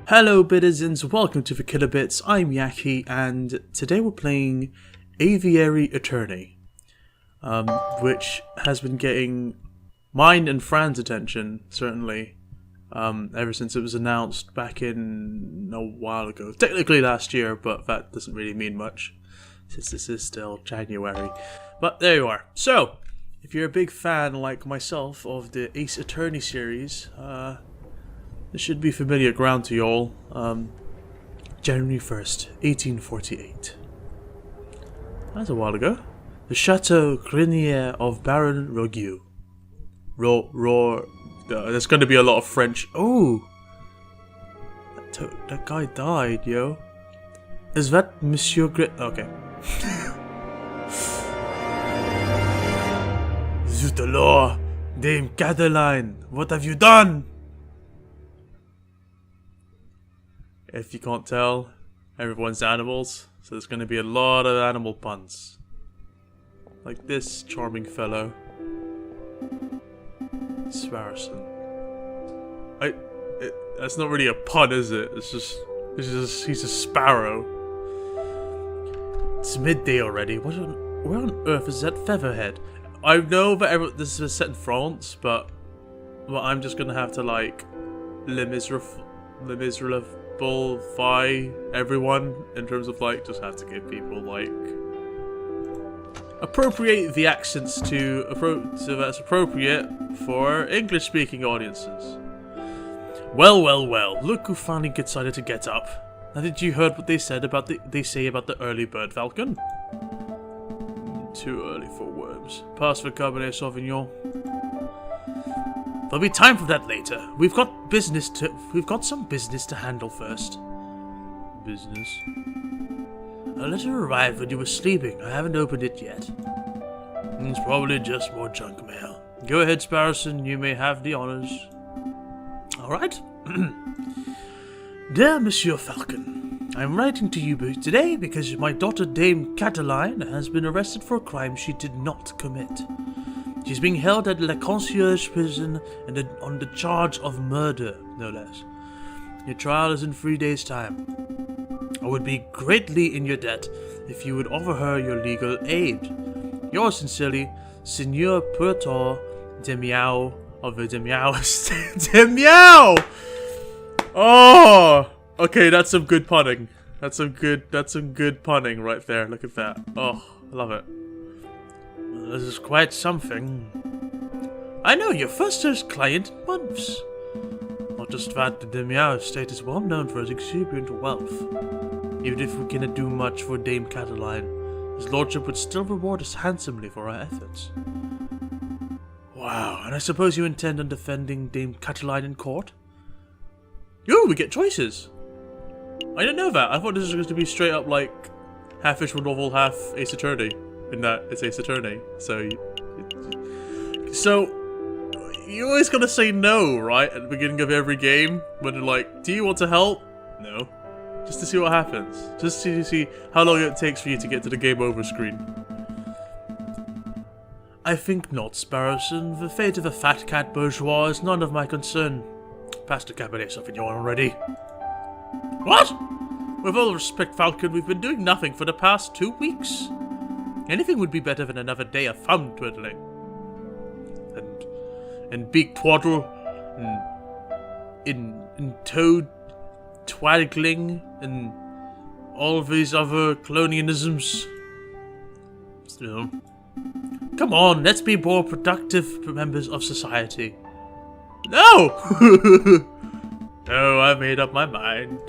Hello Bitizens, welcome to the Killer Bits. I'm Yacky, and today we're playing Aviary Attorney, which has been getting mine and Fran's attention, certainly, ever since it was announced back in a while ago. Technically last year, but that doesn't really mean much, since this is still January. But there you are. So, if you're a big fan like myself of the Ace Attorney series, this should be familiar ground to you all. January 1st, 1848. That's a while ago. The Chateau Grenier of Baron Rogieu. There's going to be a lot of French. Oh! That guy died, yo. Is that Monsieur Okay. Zut alors, Dame Cadeline, what have you done? If you can't tell, everyone's animals, so there's going to be a lot of animal puns. Like this charming fellow. Sparrowson. That's not really a pun, is it? He's a sparrow. It's midday already. Where on earth is that featherhead? I know that this is set in France, but I'm just going to have to like le miserable everyone in terms of like just have to give people like appropriate the accents so that's appropriate for English speaking audiences. Well, look who finally decided to get up. Now, did you heard what they said about the early bird falcon? Too early for worms. Pass for Cabernet Sauvignon. There'll be time for that later. We've got some business to handle first. Business? A letter arrived when you were sleeping. I haven't opened it yet. It's probably just more junk mail. Go ahead, Sparrowson. You may have the honors. All right. Dear Monsieur Falcon, I'm writing to you today because my daughter Dame Cadeline has been arrested for a crime she did not commit. She's being held at La Concierge prison on the charge of murder, no less. Your trial is in 3 days' time. I would be greatly in your debt if you would offer her your legal aid. Yours sincerely, Seigneur Puertor Demiao of the Demiao Estate. Demiao! Oh! Okay, that's some good punning. That's some good punning right there. Look at that. Oh, I love it. This is quite something. I know your first client in months. Not just that, the Demiao estate is well known for its exuberant wealth. Even if we cannot do much for Dame Cadeline, his lordship would still reward us handsomely for our efforts. Wow, and I suppose you intend on defending Dame Cadeline in court? Ooh, we get choices! I didn't know that. I thought this was going to be straight up like half visual novel, half Ace Attorney. In that it's Ace Attorney, so you always gotta say no, right, at the beginning of every game, when they're like, do you want to help? No. Just to see what happens. Just to see how long it takes for you to get to the game over screen. I think not, Sparrowson. The fate of a fat cat bourgeois is none of my concern. Pass the Cabernet Sauvignon already. What? With all respect, Falcon, we've been doing nothing for the past 2 weeks. Anything would be better than another day of thumb twiddling. And beak twaddle, and toad twaggling, and all of these other colonialisms. Still. Come on, let's be more productive members of society. No! No, I made up my mind.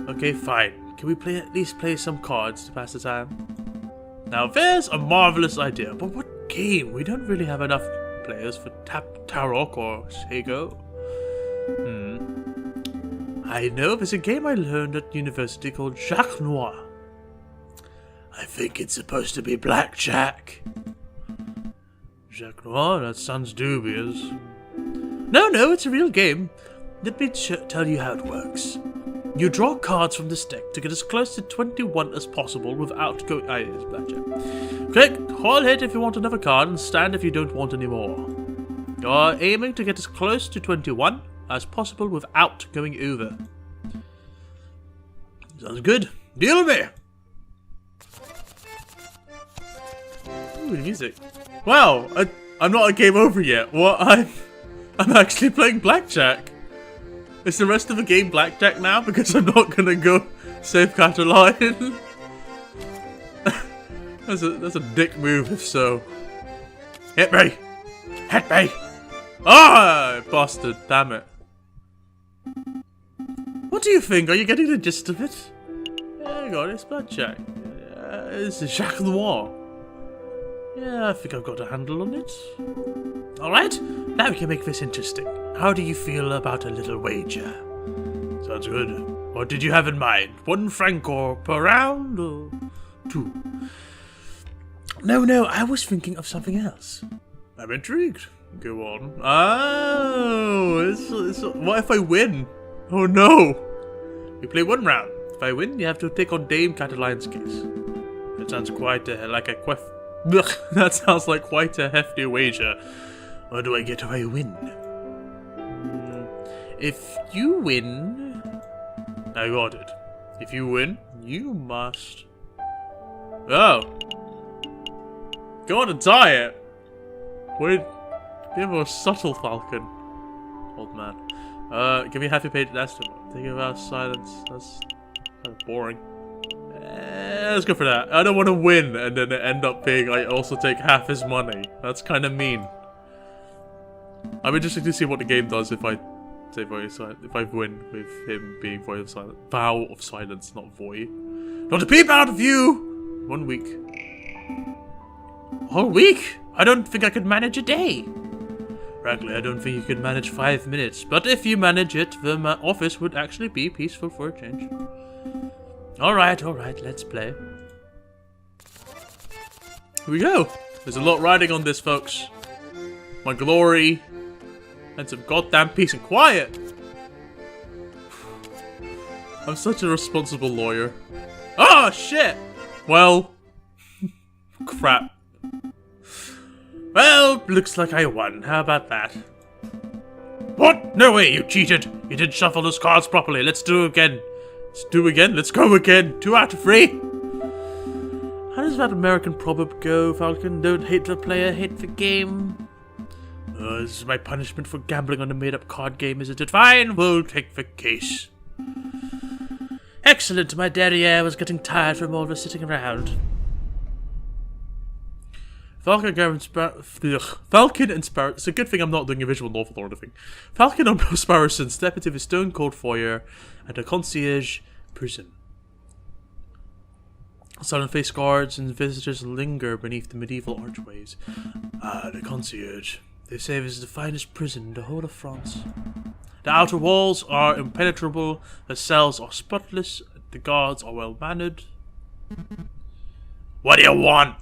Okay, fine. Can we at least play some cards to pass the time? Now there's a marvelous idea, but what game? We don't really have enough players for Tarok or Sego. I know there's a game I learned at university called Jacques Noir. I think it's supposed to be blackjack. Jacques Noir? That sounds dubious. No, it's a real game. Let me tell you how it works. You draw cards from this deck to get as close to 21 as possible without going... it's blackjack. Click all hit if you want another card and stand if you don't want any more. You're aiming to get as close to 21 as possible without going over. Sounds good. Deal with me! Ooh, music. Wow, I'm not a game over yet. What? I'm actually playing blackjack. Is the rest of the game blackjack now? Because I'm not gonna go save Cataline. That's a dick move if so. Hit me! Hit me! Ah! Bastard, damn it. What do you think? Are you getting the gist of it? Yeah, I got it, it's blackjack. It's Jacques Noir. Yeah, I think I've got a handle on it. Alright, now we can make this interesting. How do you feel about a little wager? Sounds good. What did you have in mind? 1 franc or per round, or 2? No, I was thinking of something else. I'm intrigued. Go on. Oh, what if I win? Oh no! You play 1 round. If I win, you have to take on Dame Cataline's case. That sounds quite that sounds like quite a hefty wager. What do I get if I win? If you win... I got it. If you win, you must... Oh! Go on and tie it! Wait, be more subtle, Falcon. Old man. Give me a happy page. That's take a vow of silence. That's kind of boring. Let's go for that. I don't want to win and then end up being I also take half his money. That's kind of mean. I'm interested to see what the game does if I say vow of silence. If I win with him being vow of silence. Vow of silence, not voy. Not a peep out of you! 1 week. A whole week? I don't think I could manage a day. Frankly, I don't think you could manage 5 minutes. But if you manage it, the office would actually be peaceful for a change. Alright, let's play. Here we go. There's a lot riding on this, folks. My glory. And some goddamn peace and quiet. I'm such a responsible lawyer. Oh, shit! Well. Crap. Well, looks like I won. How about that? What? No way, you cheated. You didn't shuffle those cards properly. Let's do it again. Let's go again. 2 out of 3. How does that American proverb go, Falcon? Don't hate the player, hate the game. This is my punishment for gambling on a made-up card game, isn't it? Fine, we'll take the case. Excellent, my derriere was getting tired from all the sitting around. Falcon and Sparrowson. It's a good thing I'm not doing a visual novel or anything. Falcon and Sparrowson step into the stone-cold foyer at a concierge prison. Silent-faced guards and visitors linger beneath the medieval archways. The concierge. They say this is the finest prison in the whole of France. The outer walls are impenetrable, the cells are spotless, the guards are well-mannered. What do you want?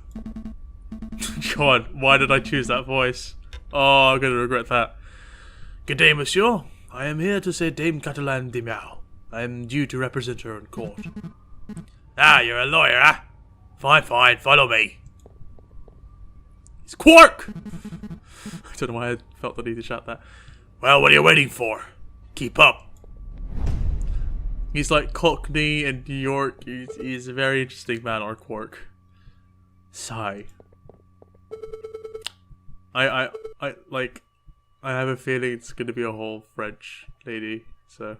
God, why did I choose that voice? Oh, I'm going to regret that. Good day, monsieur. I am here to say Dame Cataline de Miao. I am due to represent her in court. Ah, you're a lawyer, huh? Fine, follow me. It's Quark! I don't know why I felt the need to shout that. Well, what are you waiting for? Keep up. He's like Cockney in New York. He's a very interesting man, our Quark. Sigh. I have a feeling it's gonna be a whole French lady, so.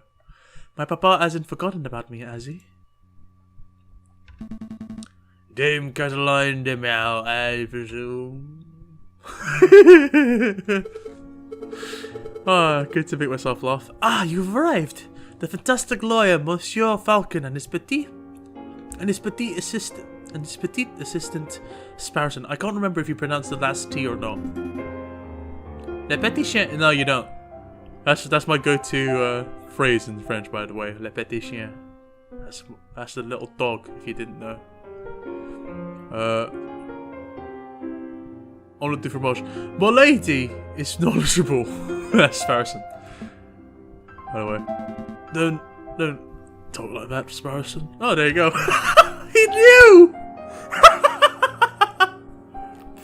My papa hasn't forgotten about me, has he? Dame Cataline de Miao, I presume. Good to make myself laugh. Ah, you've arrived! The fantastic lawyer, Monsieur Falcon, and his petite assistant. And his petite assistant, Sparrowson. I can't remember if you pronounce the last T or not. Le petit chien. No, you don't. That's my go-to phrase in French, by the way. Le petit chien. That's the little dog, if you didn't know. On le dit fromage. My lady is knowledgeable. That's Sparrowson. By the way, don't talk like that, Sparrowson. Oh, there you go. He knew!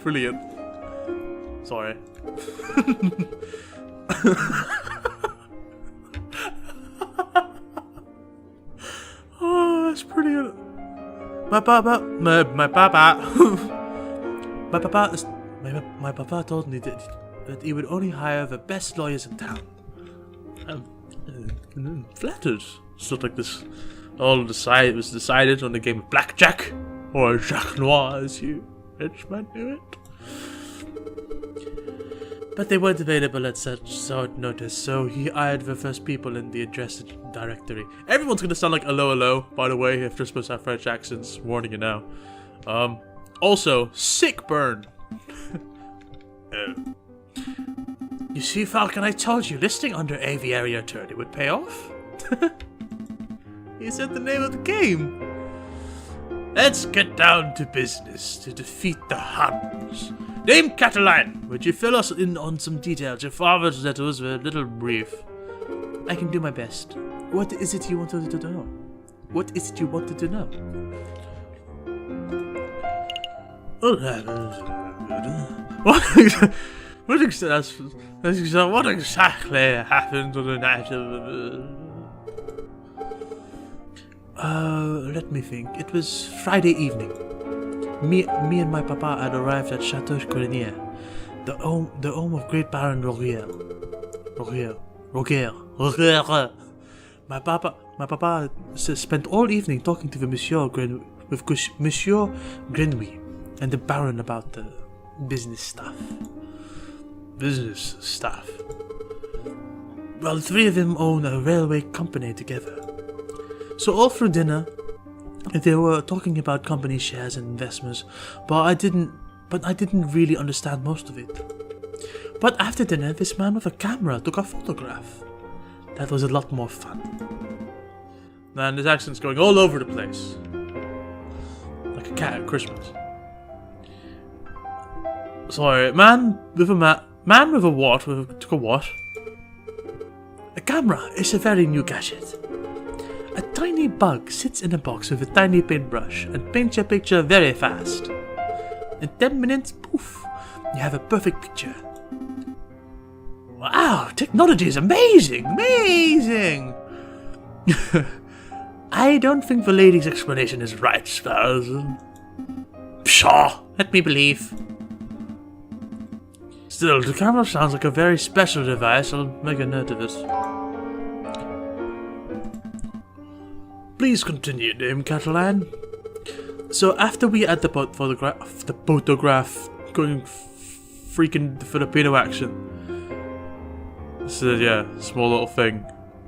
Brilliant. Sorry. that's pretty good. My papa my papa told me that he would only hire the best lawyers in town. I'm flattered. It's not like this was decided on the game of blackjack, or Jacques Noir as you might do it. But they weren't available at such short notice, so he hired the first people in the address directory. Everyone's gonna sound like hello, by the way, if they're supposed to have French accents. Warning you now. Also, sick burn. You see, Falcon, I told you, listing under Aviary Attorney would pay off. He said the name of the game. Let's get down to business to defeat the Huns. Name Catalan, would you fill us in on some details? Your father's letters were a little brief. I can do my best. What is it you wanted to know? What is it you wanted to know? What exactly happened on the night of... let me think. It was Friday evening. Me and my papa had arrived at Chateau Grenier, the home of great Baron Rogier. My papa spent all evening talking to the Monsieur Grenouille and the Baron about the business stuff. Well, the three of them own a railway company together. So all through dinner, they were talking about company shares and investments, but I didn't really understand most of it. But after dinner, this man with a camera took a photograph. That was a lot more fun. Man, his accent's going all over the place. Like a cat at Christmas. Sorry, man with a what? Took a what? A camera is a very new gadget. A tiny bug sits in a box with a tiny paintbrush and paints your picture very fast. In 10 minutes, poof, you have a perfect picture. Wow, technology is amazing! I don't think the lady's explanation is right, Sparrowson. Pshaw, let me believe. Still, the camera sounds like a very special device. I'll make a note of it. Please continue, Dame Catalan. So after we had the photograph going freaking Filipino action. So yeah, small little thing.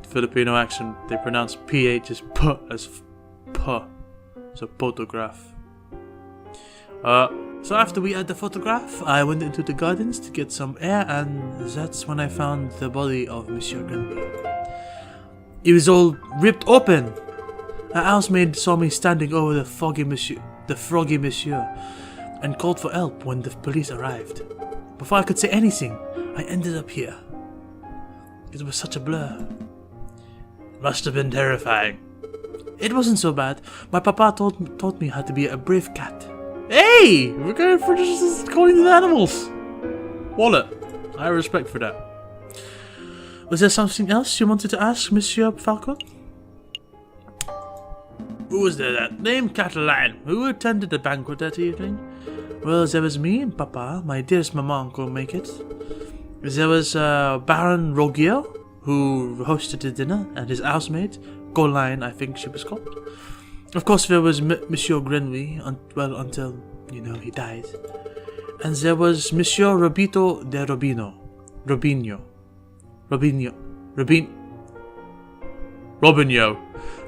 Filipino accent, they pronounce PH as P as P. So photograph. So after we had the photograph, I went into the gardens to get some air, and that's when I found the body of Monsieur Grandville. He was all ripped open. A housemaid saw me standing over the froggy monsieur, and called for help when the police arrived. Before I could say anything, I ended up here. It was such a blur. Must have been terrifying. It wasn't so bad. My papa taught me how to be a brave cat. Hey! We're going for just calling the animals! Wallet. I have respect for that. Was there something else you wanted to ask, Monsieur Falcon? Who was there that named Catalan? Who attended the banquet that evening? Well, there was me and Papa. My dearest maman couldn't make it. There was Baron Rogier, who hosted the dinner, and his housemaid, Coline, I think she was called. Of course, there was Monsieur Grenouille, until, he died. And there was Monsieur Robito de Robinho.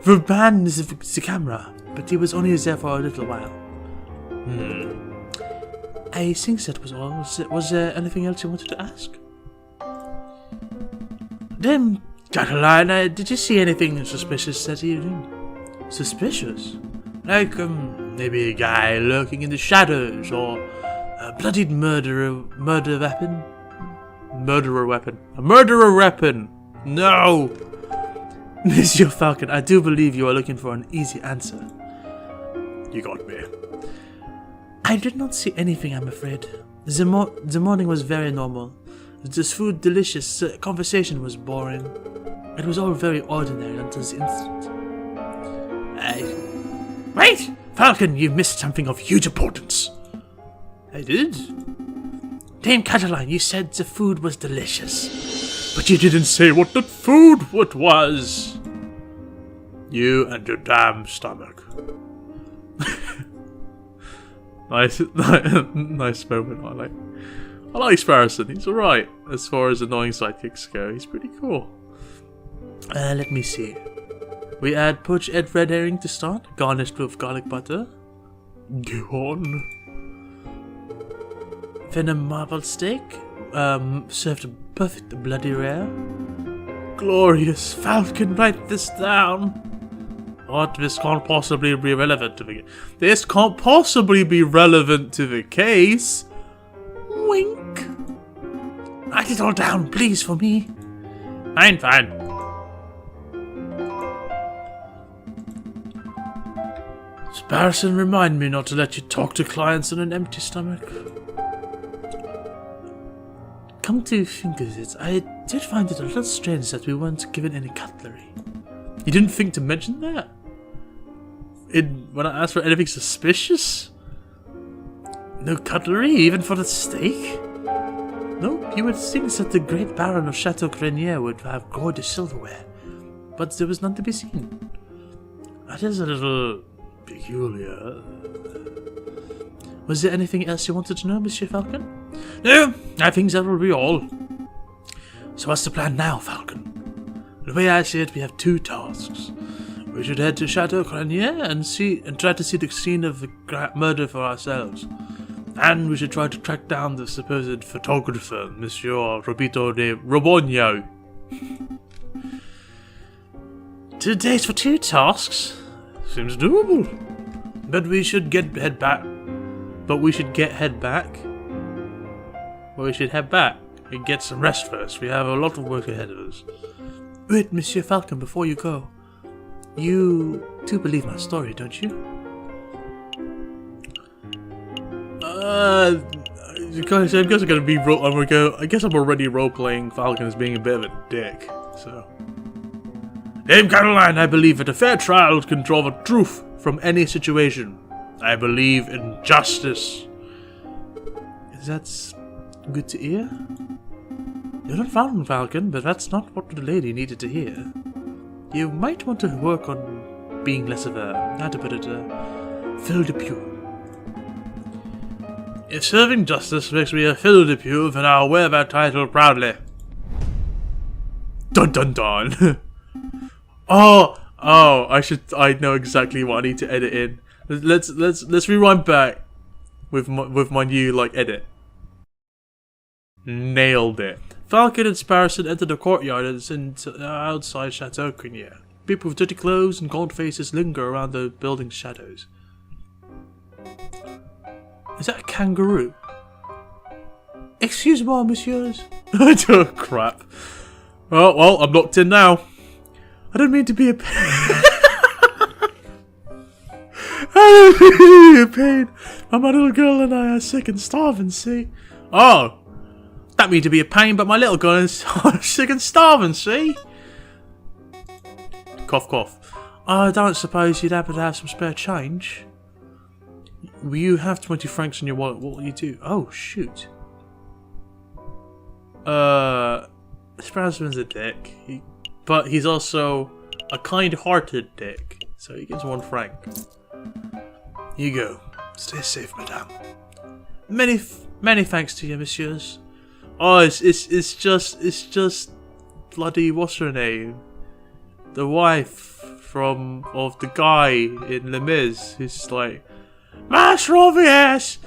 The man is the camera, but he was only there for a little while. I think that was all. Was there anything else you wanted to ask? Then, Catalan, did you see anything suspicious that evening? Suspicious? Like, maybe a guy lurking in the shadows, or a bloodied murderer weapon? A murderer weapon! No! Monsieur Falcon, I do believe you are looking for an easy answer. You got me. I did not see anything, I'm afraid. The morning was very normal. The food delicious, conversation was boring. It was all very ordinary until the incident. Wait! Falcon, you missed something of huge importance. I did? Dame Cataline, you said the food was delicious. But you didn't say what the food was. You and your damn stomach. Nice moment. I like Sparrowson. He's alright as far as annoying sidekicks go. He's pretty cool. Let me see. We add poached red herring to start, garnished with garlic butter. Go on. Venom marbled steak, served perfect bloody rare. Glorious. Falcon, write this down. What? This can't possibly be relevant to the... This can't possibly be relevant to the case. Wink. Write it all down, please, for me. Fine. Sparrowson, remind me not to let you talk to clients on an empty stomach. Come to think of it, I did find it a little strange that we weren't given any cutlery. You didn't think to mention that? When I asked for anything suspicious? No cutlery, even for the steak? No, you would think that the great Baron of Chateau Grenier would have gorgeous silverware, but there was none to be seen. That is a little peculiar. Was there anything else you wanted to know, Monsieur Falcon? No, I think that will be all. So what's the plan now, Falcon? The way I see it, we have two tasks. We should head to Chateau Grenier and try to see the scene of the murder for ourselves. And we should try to track down the supposed photographer, Monsieur Roberto de Robogno. 2 days for 2 tasks? Seems doable. But we should head back. We should head back and get some rest first. We have a lot of work ahead of us. Wait, Monsieur Falcon, before you go. You do believe my story, don't you? Guys, I guess I'm gonna be I guess I'm already role-playing Falcon as being a bit of a dick, so. Dame Caroline, I believe that a fair trial can draw the truth from any situation. I believe in justice. Is that good to hear? You're not found, Falcon, but that's not what the lady needed to hear. You might want to work on being less of a, how to put it, fille de pieux. If serving justice makes me a fille de pieux, then I'll wear that title proudly. Dun dun dun. Oh, I know exactly what I need to edit in. Let's rewind back with my new edit. Nailed it. Falcon and Sparrowson enter the courtyard outside Chateau Grenier. People with dirty clothes and gaunt faces linger around the building's shadows. Is that a kangaroo? Excuse-moi, messieurs. Oh, crap. Oh, well, I'm locked in now. I don't mean to be a pain. I don't mean to be a pain. But my little girl and I are sick and starving, see? Oh. Don't mean to be a pain, but my little girl is sick and starving, see? Cough, cough. I don't suppose you'd happen to have some spare change? You have 20 francs in your wallet. What will you do? Oh, shoot. Sparrowson's a dick. But he's also a kind-hearted dick. So he gives 1 franc. Here you go. Stay safe, madame. Many thanks to you, messieurs. Oh, it's just bloody what's her name? The wife of the guy in Les Mis who's like Master Obvious,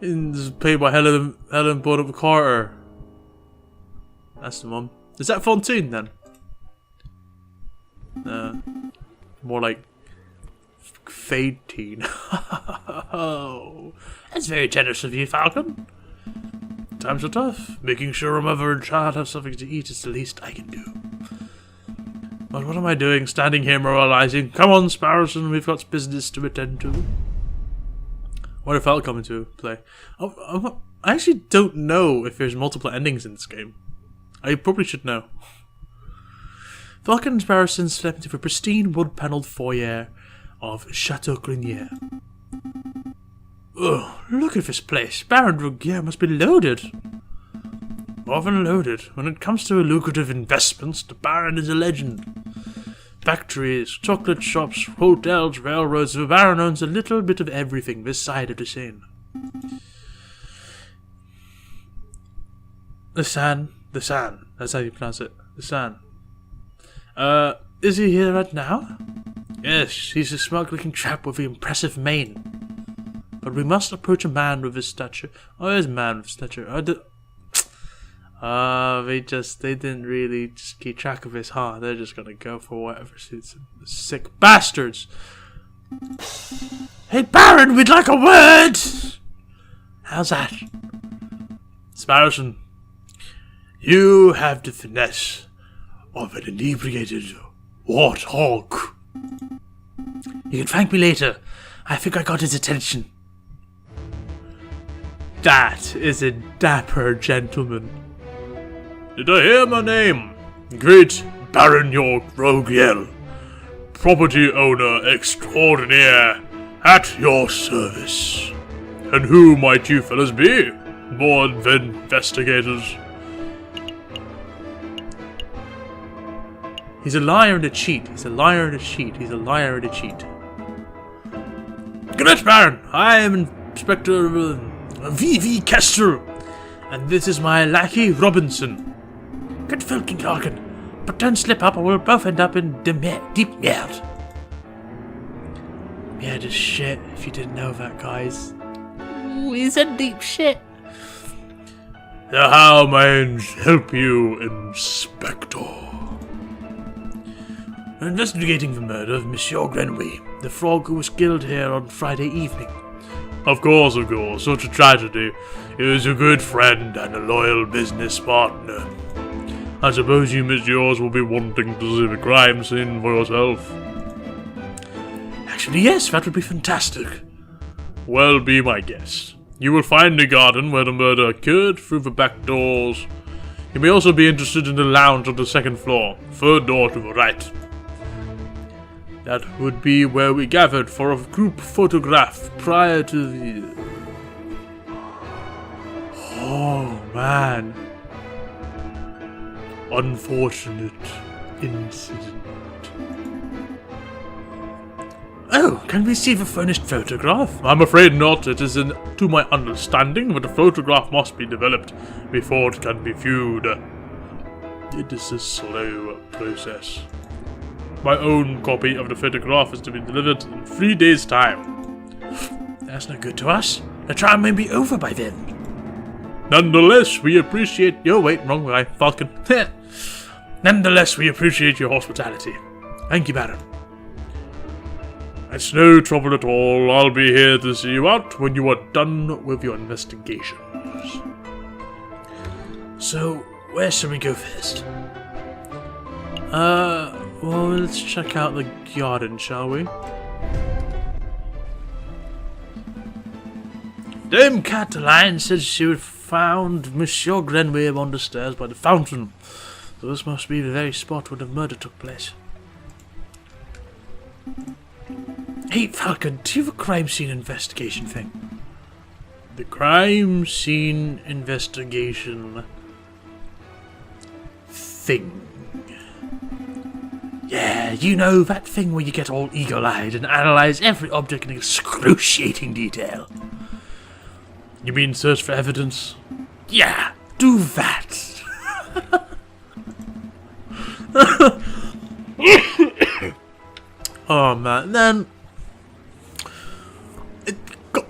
and this is played by Helen Bonham Carter. That's the one. Is that Fontaine then? More like Fade Teen. Oh, that's very generous of you, Falcon. Times are tough. Making sure a mother and child have something to eat is the least I can do. But what am I doing, standing here moralizing? Come on, Sparrowson, we've got business to attend to. What if Falcon come into play? I actually don't know if there's multiple endings in this game. I probably should know. Falcon and Sparrowson step into a pristine wood-panelled foyer of Chateau Grenier. Oh, look at this place. Baron Rogier must be loaded. More than loaded. When it comes to lucrative investments, the Baron is a legend. Factories, chocolate shops, hotels, railroads. The Baron owns a little bit of everything this side of the Seine. The Seine, that's how you pronounce it. The Seine. Is he here right now? Yes, he's a smug-looking chap with the impressive mane. But we must approach a man with his stature. Oh, there's a man with stature. They didn't really just keep track of his heart. They're just gonna go for whatever suits them. The sick bastards! Hey Baron, we'd like a word! How's that? Sparrowson, you have the finesse of an inebriated warthog. You can thank me later. I think I got his attention. That is a dapper gentleman. Did I hear my name? Great Baron Rogier, property owner extraordinaire, at your service. And who might you fellas be? More than investigators. He's a liar and a cheat. He's a liar and a cheat. He's a liar and a cheat. Good night, Baron. I am Inspector V.V. Kester, and this is my lackey Robinson. Good Falcon talking, but don't slip up or we'll both end up in deep merde. Merde is shit, if you didn't know that, guys. Ooh, he's in deep shit. So how may I help you, Inspector? We're investigating the murder of Monsieur Grandville, the frog who was killed here on Friday evening. Of course, such a tragedy. He was a good friend and a loyal business partner. I suppose you messieurs will be wanting to see the crime scene for yourself. Actually, yes, that would be fantastic. Well, be my guest. You will find the garden where the murder occurred through the back doors. You may also be interested in the lounge on the second floor, third door to the right. That would be where we gathered for a group photograph prior to the... Oh, man. Unfortunate incident. Oh, can we see the furnished photograph? I'm afraid not. It is to my understanding that the photograph must be developed before it can be viewed. It is a slow process. My own copy of the photograph is to be delivered in 3 days' time. That's no good to us. The trial may be over by then. Nonetheless, we appreciate... Oh, wait, wrong guy. Falcon. Nonetheless, we appreciate your hospitality. Thank you, Baron. It's no trouble at all. I'll be here to see you out when you are done with your investigations. So, where shall we go first? Well, let's check out the garden, shall we? Dame Cataline said she had found Monsieur Grandville on the stairs by the fountain. So this must be the very spot where the murder took place. Hey, Falcon, do you have a crime scene investigation thing? The crime scene investigation thing. Yeah, you know, that thing where you get all eagle-eyed and analyze every object in excruciating detail. You mean search for evidence? Yeah, do that. Oh man, then...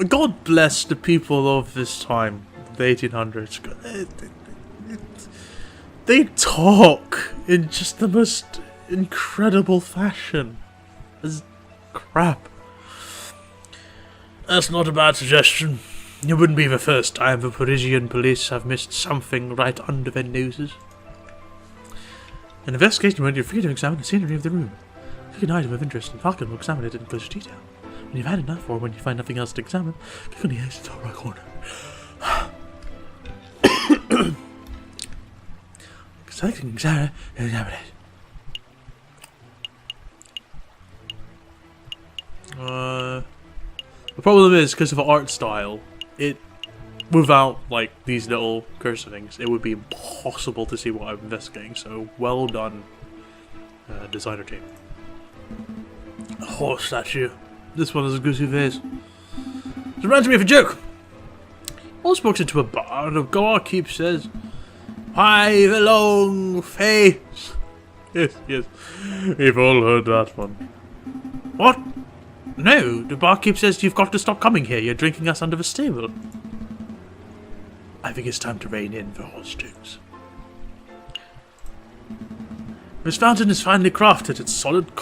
God bless the people of this time, the 1800s. They talk in just the most incredible fashion. It's crap. That's not a bad suggestion. It wouldn't be the first time the Parisian police have missed something right under their noses. An investigation when you're free to examine the scenery of the room. Pick an item of interest and Falcon will examine it in closer detail. When you've had enough, or when you find nothing else to examine, click on the exit top right corner. Selecting examine and examine it. The problem is, because of the art style, without like these little cursor things, it would be impossible to see what I'm investigating. So well done, designer team. A horse statue. This one has a goosey face. It reminds me of a joke. Once walks into a bar and a barkeep says, "I've a long face." Yes, yes, we've all heard that one. What? No, the barkeep says you've got to stop coming here. You're drinking us under the stable. I think it's time to rein in the horse jokes. This fountain is finely crafted. It's solid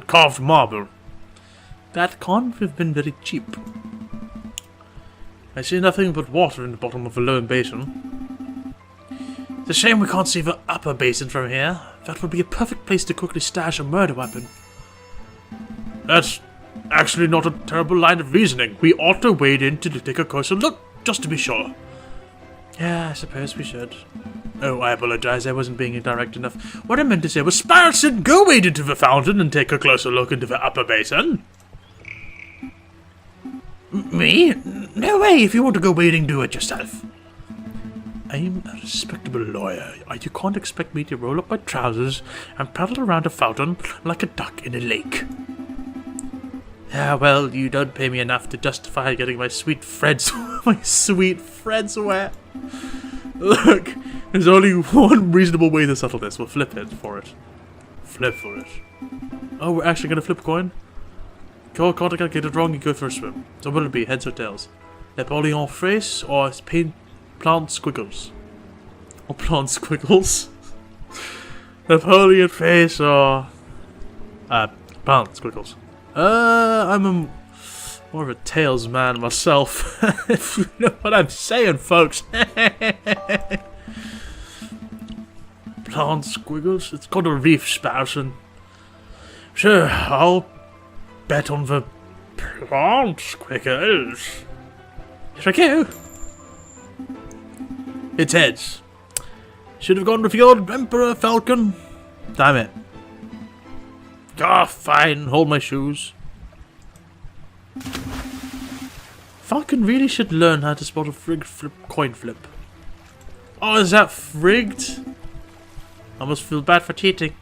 carved marble. That can't have been very cheap. I see nothing but water in the bottom of the lower basin. It's a shame we can't see the upper basin from here. That would be a perfect place to quickly stash a murder weapon. That's actually not a terrible line of reasoning. We ought to wade in to take a closer look, just to be sure. Yeah, I suppose we should. Oh, I apologize, I wasn't being direct enough. What I meant to say was, Sparrowson, go wade into the fountain and take a closer look into the upper basin. Me? No way, if you want to go wading, do it yourself. I'm a respectable lawyer. You can't expect me to roll up my trousers and paddle around a fountain like a duck in a lake. Yeah, well, you don't pay me enough to justify getting my sweet threads wet. Look, there's only one reasonable way to settle this. We'll flip it for it. Flip for it. Oh, we're actually gonna flip a coin? Can't get it wrong, you go for a swim. So what will it be, heads or tails? Napoleon face or plant squiggles? Or plant squiggles? Napoleon face or plant squiggles? I'm more of a tails man myself. If you know what I'm saying, folks. Plant squiggles? It's called a reef, Sparrowson. Sure, I'll bet on the plant squiggles. Here I go. It's heads. Should have gone with the old Emperor Falcon. Damn it. Ah, fine. Hold my shoes. Falcon really should learn how to spot a coin flip. Oh, is that frigged? I almost feel bad for cheating.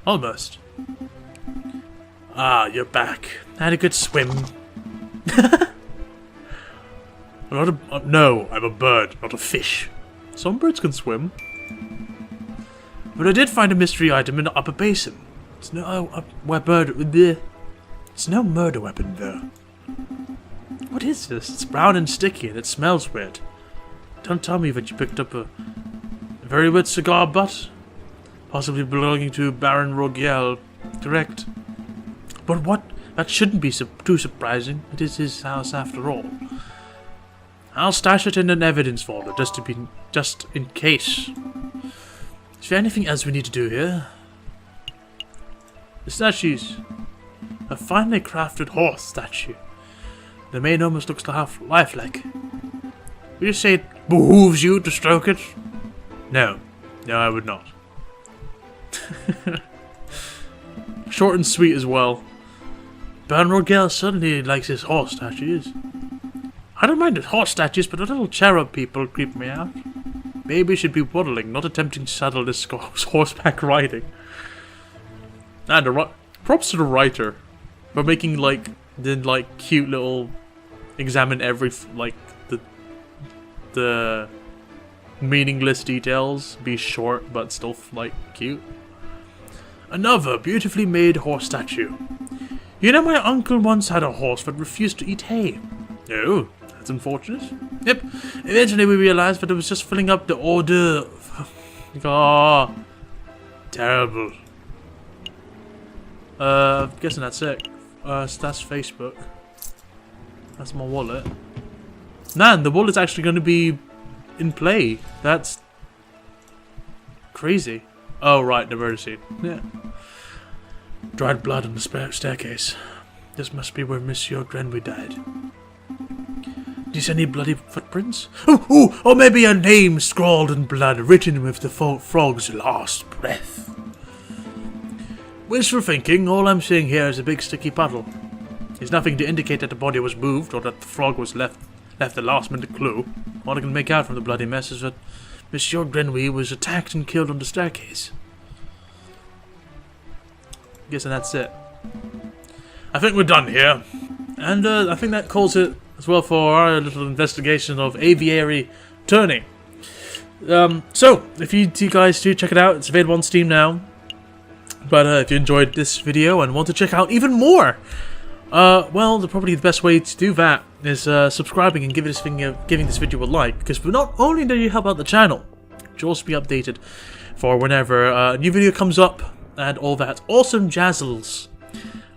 Almost. Ah, you're back. I had a good swim. No, I'm a bird, not a fish. Some birds can swim. But I did find a mystery item in the upper basin. It's no It's no murder weapon, though. What is this? It's brown and sticky, and it smells weird. Don't tell me that you picked up a very wet cigar butt, possibly belonging to Baron Rogiel. Correct. But what? That shouldn't be too surprising. It is his house after all. I'll stash it in an evidence folder just in case. Is there anything else we need to do here? The statues. A finely crafted horse statue. The mane almost looks lifelike. Would you say it behooves you to stroke it? No. No, I would not. Short and sweet as well. Baron Rogel certainly likes his horse statues. I don't mind his horse statues, but the little cherub people creep me out. Baby should be waddling, not attempting to saddle this horseback riding. And props to the writer for making the cute little examine every the meaningless details be short but still cute. Another beautifully made horse statue. You know, my uncle once had a horse that refused to eat hay. Oh, that's unfortunate. Yep. Eventually we realized that it was just filling up the order. Ah, terrible. Guessing that's it. That's Facebook. That's my wallet. Man, the wallet's actually going to be in play. That's crazy. Oh, right, the murder scene. Yeah. Dried blood on the staircase. This must be where Monsieur Grandville died. Do you see any bloody footprints? Or maybe a name scrawled in blood, written with the frog's last breath. Wishful thinking, all I'm seeing here is a big sticky puddle. There's nothing to indicate that the body was moved or that the frog was left the last minute clue. All I can make out from the bloody mess is that Monsieur Grandville was attacked and killed on the staircase. Guessing that's it. I think we're done here. And I think that calls it as well for our little investigation of Aviary Attorney. So, if you guys do check it out, it's available on Steam now. But if you enjoyed this video and want to check out even more, well, probably the best way to do that is subscribing and giving this video a like, because not only do you help out the channel, you'll also be updated for whenever a new video comes up and all that awesome jazzles.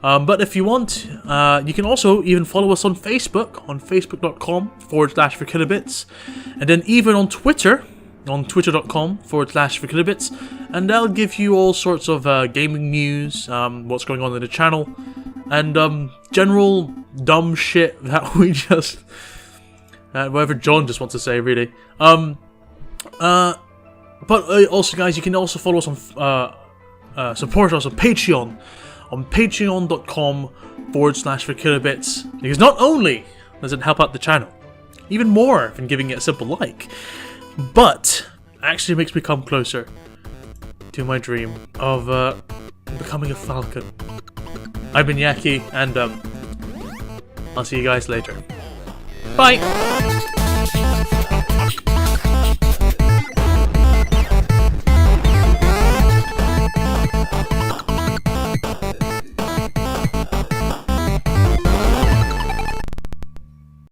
But if you want, you can also even follow us on Facebook, on facebook.com/forkilobits, and then even on Twitter, on twitter.com/forkilobits, and that'll give you all sorts of gaming news, what's going on in the channel, and general dumb shit that we just, whatever John just wants to say, really. But also, guys, you can also follow us on, support us on Patreon, on patreon.com/forkilobits, because not only does it help out the channel, even more than giving it a simple like, but actually makes me come closer to my dream of becoming a Falcon. I've been Yacky, and I'll see you guys later. Bye!